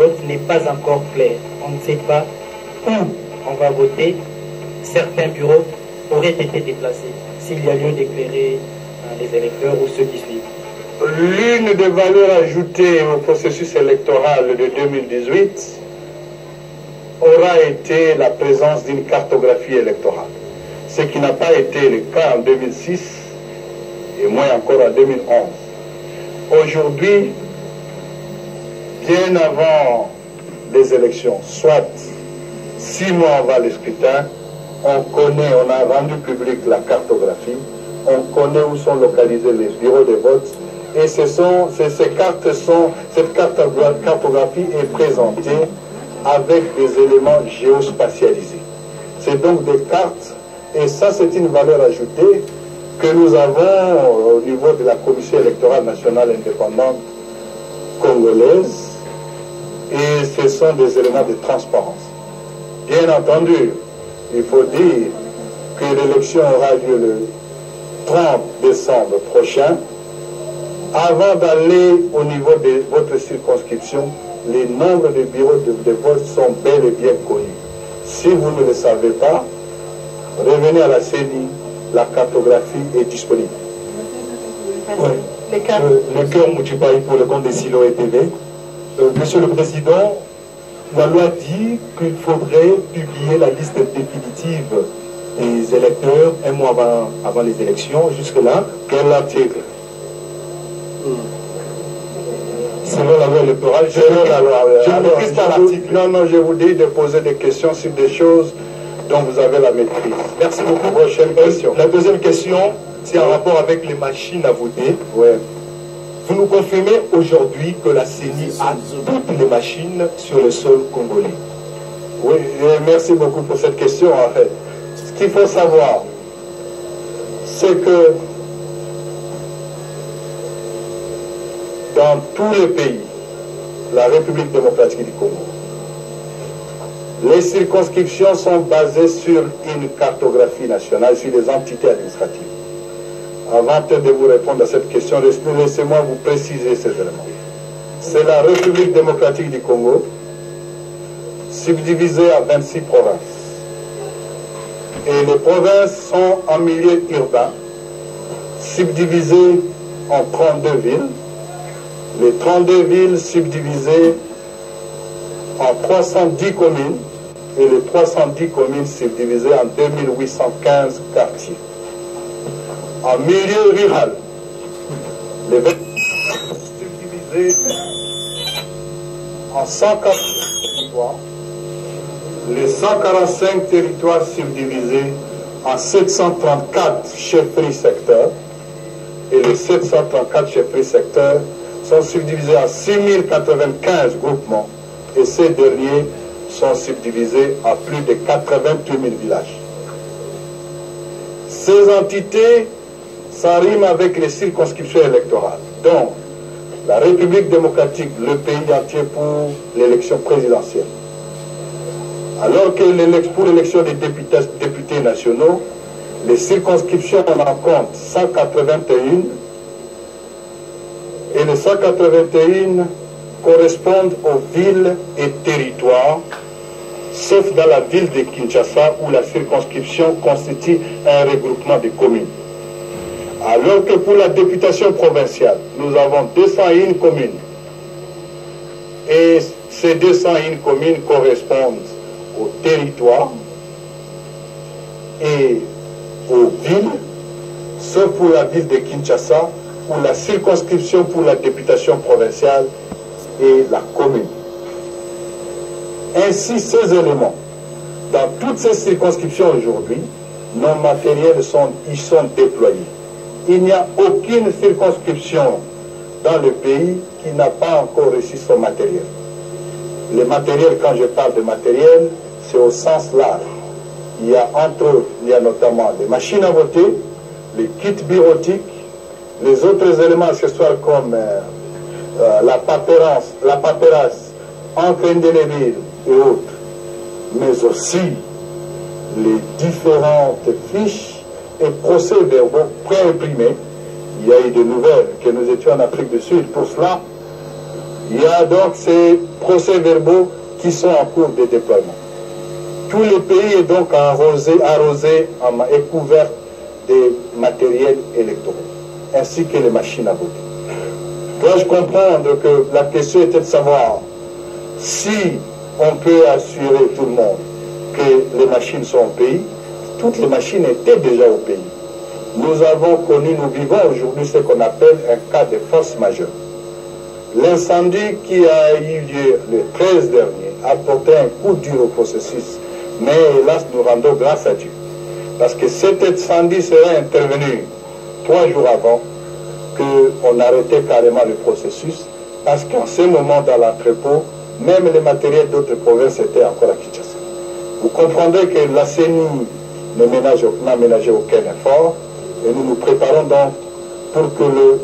vote n'est pas encore clair. On ne sait pas où on va voter. Certains bureaux auraient été déplacés. S'il y a lieu d'éclairer les électeurs ou ceux qui suivent. L'une des valeurs ajoutées au processus électoral de 2018 aura été la présence d'une cartographie électorale. Ce qui n'a pas été le cas en 2006 et moins encore en 2011. Aujourd'hui, bien avant les élections, soit 6 mois avant le scrutin, on connaît, on a rendu public la cartographie, on connaît où sont localisés les bureaux de vote et cette cartographie est présentée avec des éléments géospatialisés. C'est donc des cartes et ça c'est une valeur ajoutée que nous avons au niveau de la Commission électorale nationale indépendante congolaise et ce sont des éléments de transparence. Bien entendu, il faut dire que l'élection aura lieu le 30 décembre prochain. Avant d'aller au niveau de votre circonscription, les nombres de bureaux de vote sont bel et bien connus. Si vous ne le savez pas, revenez à la CENI, la cartographie est disponible. Oui. Le cœur Mouchibaï pour le compte des Silo et TV. Monsieur le Président, la loi dit qu'il faudrait publier la liste définitive des électeurs un mois avant les élections. Jusque-là, quel article? Selon la loi électorale, je ne maîtrise pas l'article. Non, je vous dis de poser des questions sur des choses dont vous avez la maîtrise. Merci beaucoup. Prochaine question. La deuxième question, c'est en rapport avec les machines à voter. Oui. Vous nous confirmez aujourd'hui que la CENI a toutes les machines sur le sol congolais? Oui, merci beaucoup pour cette question. En fait, ce qu'il faut savoir, c'est que dans tous les pays, la République démocratique du Congo, les circonscriptions sont basées sur une cartographie nationale, sur les entités administratives. Avant de vous répondre à cette question, laissez-moi vous préciser ces éléments. C'est la République démocratique du Congo, subdivisée en 26 provinces. Et les provinces sont en milieu urbain, subdivisées en 32 villes. Les 32 villes subdivisées en 310 communes et les 310 communes subdivisées en 2815 quartiers. En milieu rural, les 20 subdivisés en 145 territoires, les 145 territoires subdivisés en 734 chefferies secteurs et les 734 chefferies secteurs sont subdivisés en 6095 groupements et ces derniers sont subdivisés en plus de 88 000 villages. Ces entités s'arriment avec les circonscriptions électorales. Donc, la République démocratique, le pays entier pour l'élection présidentielle. Alors que pour l'élection des députés nationaux, les circonscriptions en comptent 181 et les 181 correspondent aux villes et territoires, sauf dans la ville de Kinshasa où la circonscription constitue un regroupement de communes. Alors que pour la députation provinciale, nous avons 201 communes. Et ces 201 communes correspondent aux territoires et aux villes, sauf pour la ville de Kinshasa, où la circonscription pour la députation provinciale est la commune. Ainsi, ces éléments, dans toutes ces circonscriptions aujourd'hui, nos matériels sont déployés. Il n'y a aucune circonscription dans le pays qui n'a pas encore reçu son matériel. Le matériel, quand je parle de matériel, c'est au sens large. Il y a entre autres, il y a notamment les machines à voter, les kits bureautiques, les autres éléments accessoires comme la paperasse, encre indélébile et autres, mais aussi les différentes fiches et procès-verbaux préimprimés. Il y a eu des nouvelles que nous étions en Afrique du Sud pour cela. Il y a donc ces procès-verbaux qui sont en cours de déploiement. Tout le pays est donc arrosé et couvert des matériels électoraux, ainsi que les machines à voter. Dois-je comprendre que la question était de savoir si on peut assurer tout le monde que les machines sont au pays? Toutes les machines étaient déjà au pays. Nous avons connu, nous vivons aujourd'hui ce qu'on appelle un cas de force majeure. L'incendie qui a eu lieu le 13 dernier a porté un coup dur au processus, mais hélas nous rendons grâce à Dieu. Parce que cet incendie serait intervenu 3 jours avant qu'on arrêtait carrément le processus, parce qu'en ce moment dans l'entrepôt, même les matériels d'autres provinces étaient encore à Kinshasa. Vous comprendrez que la CENI n'a ménagé aucun effort, et nous nous préparons donc pour que le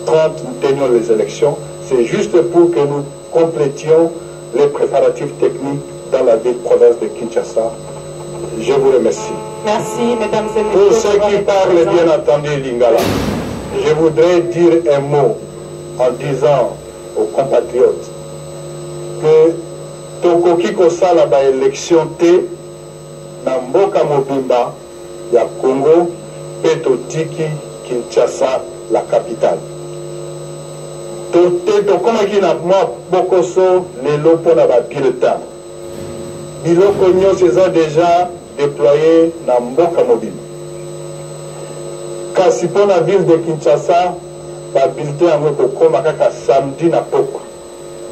30 nous tenions les élections. C'est juste pour que nous complétions les préparatifs techniques dans la ville-province de Kinshasa. Je vous remercie. Merci, mesdames et messieurs. Pour ceux qui parlent bien entendu Lingala, je voudrais dire un mot en disant aux compatriotes que tokoki kosala ba élection te na mboka mobimba ya Congo pe totiki Kinshasa la capitale. Tokomaki na mwa bokoso lelo mpona ba bulletin. Biloko nyonso eza déjà déployé na mboka mobimba. Kasi mpona ville de Kinshasa ba bulletin yango kokoma kaka samedi na pokwa.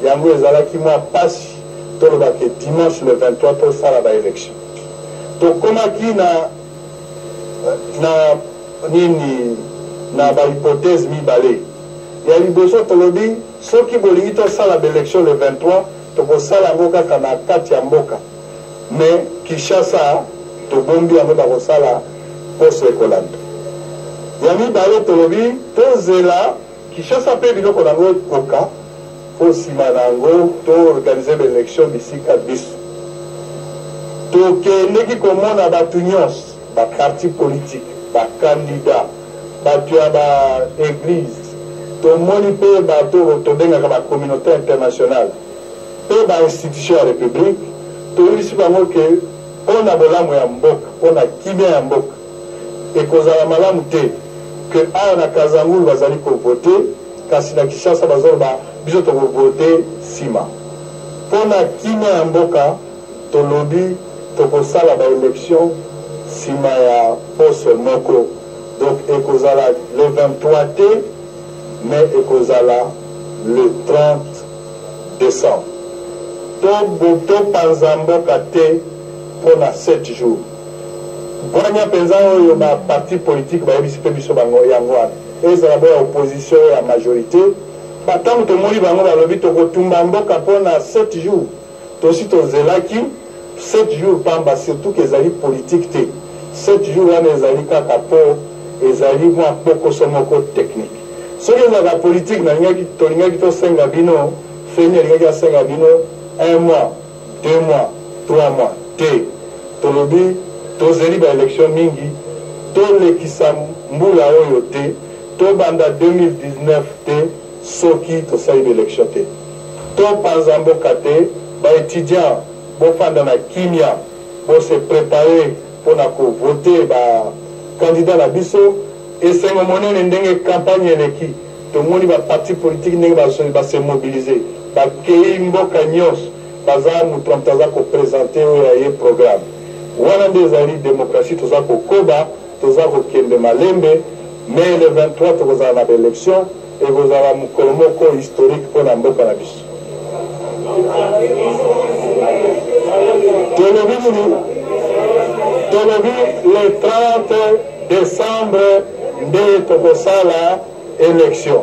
Yango ezalaki mwa pasi tolobaki dimanche le 23 tosala ba élection. Tokomaki na ba hypothèse mibale. Ya liboso tolobi soki bolingi tosala ba élection le 23 tokosala yango kaka na kati ya mboka. Mais Kinshasa tobombi yango bakosala poso ekolanda. Ya mibale tolobi tozela Kinshasa mpe biloko nango ekoka po nsima na yango toorganize baélection bisika biso. Tokendeki komona bato nyonso baparti politique bakandida bato ya baeglise tomoni mpe bato tobengaka bacommunauté internationale mpe bainstitution ya république toyebisi bango ke mpona bolamu ya mboka mpona kimia ya mboka ekozala malamu te ke awa na Kazangulu bazali kovote kasi na Kinshasa bazoloba biso tokovote nsima. Mpona kimia ya mboka tolobi tokosala baélection nsima ya poso moko, donc ekozala le 23 te mais ekozala le 30 décembre. Topanza mboka te mpona 7 jours. Mpona mpenza oyo baparti politique bayebisi mpe biso bango yango wana ezala boya opposition ya majorité batango tomoni bango balobi tokotumba mboka mpona 7 jours tosi tozelaki 7 jours pamba surtout ke ezali politique te 7 jours wana ezali kaka mpo ezali mwa pokoso moko technique. Soki ezalaka politique tolingaki tosenga bino feni alingaki asenga bino 1 mois 2 mois 3 mois te tolobi tozeli baélection mingi tolekisa mbula oyo te tobanda 2019 te soki tosali baélection te topanza mboka te baétudiant bofanda na kimia bose prépare mpona kovote bakandidat na biso esengo monene ndenge campagne eleki tomoni baparti politique ndenge base mobilize bakei mboka nyonso baza moto moto aza kopresente oyo aye programme wana nde ezali démocratie toza kokoba toza kokende malembe mais le 23 tokozala na baélection ekozala mokolo moko historique mpona mboka na biso. Tolobi le 30 décembre nde tokosala élection.